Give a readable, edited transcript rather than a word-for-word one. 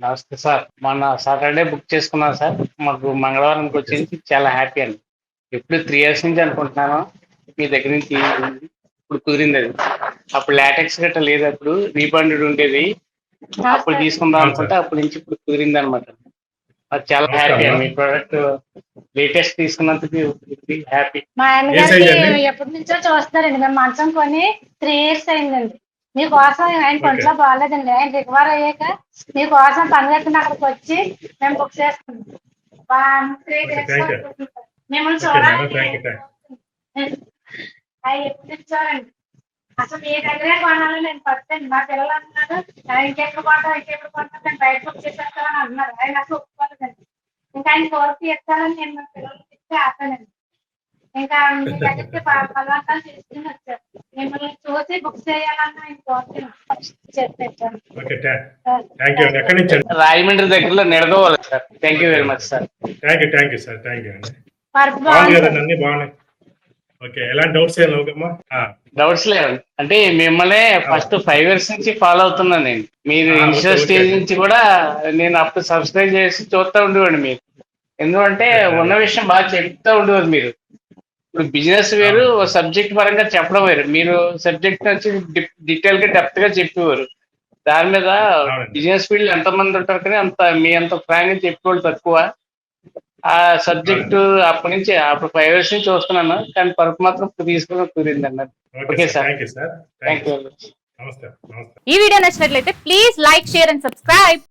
నమస్తే సార్. మొన్న Saturday book చేసుకున్నాను సార్. మాకు మంగళవారానికి ఓకే సార్. వచ్చింది. చాలా హ్యాపీ అండి. ఎప్పుడు 3 ఇయర్స్ నుంచి అనుకుంటున్నాను. మీ దగ్గర నుంచి ఇప్పుడు కుదిరింది అది. అప్పుడు లాటెక్స్ గట్రా లేదు, అప్పుడు రీఫండెడ్ ఉండేది. అప్పుడు తీసుకుందాం అవును అనుకుంటే సార్. అప్పటి నుంచి ఇప్పుడు కుదిరింది అనమాట. అది చాలా హ్యాపీ నమస్కారం. అండి. మీ ప్రోడక్ట్ లేటెస్ట్ తీసుకున్నందుకు హ్యాపీ. మా ఏ ఆయనగారికి సైజ్ అండి? ఎప్పటి నుంచో చూస్తారండి. మేము మంచం కొని 3 ఇయర్స్ అయిందండి. మీకోసం ఆయన ఓకే. కొంట్లో బాగాలేదండి. ఆయన రికవర్ అయ్యాక మీకోసం పని కట్టిన అక్కడికి వచ్చి మేము బుక్ చేసుకున్నాం. 3 ఓకే. Days thank you. మిమ్మల్ని ఓకే మేడం. చూడాలని థ్యాంక్ యూ. ఆయన ఎప్పుడు ఇచ్చారండి. అసలు మీ దగ్గరే కొనాలని నేను పట్టాను. మా పిల్లలు అంటున్నారు, ఇంకెక్కడ కొంటాం ఇంకెక్కడ కొంటాం, నేను బయట బుక్ చేసేస్తామని అంటున్నారు. ఆయన అసలు ఒప్పుకోలేదండి. ఇంకా ఆయన కోరిక ఇస్తానని నేను మా పిల్లలకి ఇచ్చి ఆపానండి. ఇంకా మీ దగ్గరికి పదార్థాలు తీసుకుని వచ్చారు. మిమ్మల్ని చూసి బుక్ చేయాలన్న ఆయన కోరుతున్నాను చెప్పాను. ఓకే. థ్యాంక్ యూ అండి. ఎక్కడి నుంచి అండి? రాజమండ్రి దగ్గరలో Nidadavolu sir. Thank you okay. Very much sir. Thank you sir. Thank you అండి. పరుపు బాగుంది బాగుంది కదండి, సార్. అన్ని బాగున్నాయి. ఓకే. ఎలాంటి డౌట్స్ ఏం లేవమ్మా? డౌట్స్ లేవండి. అంటే మిమ్మల్ని ఫస్ట్ 5 ఇయర్స్ నుంచి ఫాలో అవుతున్నాను నేను. మీరు ఓకే. ఇనిషియల్ ఓకే స్టేజ్ అండి. నుంచి కూడా నేను అప్పుడు సబ్స్క్రైబ్ చేసి చూస్తూ ఉండేవాడిని మీరు. ఎందుకంటే ఓకే. ఉన్న విషయం బాగా చెప్తూ ఉండేవారు మీరు. ఇప్పుడు బిజినెస్ వేరు, అవును. సబ్జెక్ట్ పరంగా చెప్పడం వేరు. మీరు సబ్జెక్ట్ వచ్చి డీటెయిల్ గా డెప్త్ గా చెప్పేవారు. దాని మీద అవునండి. బిజినెస్ ఫీల్డ్ ఎంతమంది ఉంటారు కానీ అంత మీ అంత ఫ్రాంక్ గా చెప్పేవాళ్ళు తక్కువ. ఆ సబ్జెక్టు అవునండి. అప్పటి నుంచి అప్పుడు 5 ఇయర్స్ నుంచి చూస్తున్నాను, కానీ పరుపు మాత్రం ఇప్పుడు తీసుకుని కుదిరింది అన్నది. Okay okay sir. Sir. Thank you sir. Thank thank you you. Sir. నమస్తే. నమస్తే. ఈ వీడియో నచ్చినట్లయితే please like share and subscribe.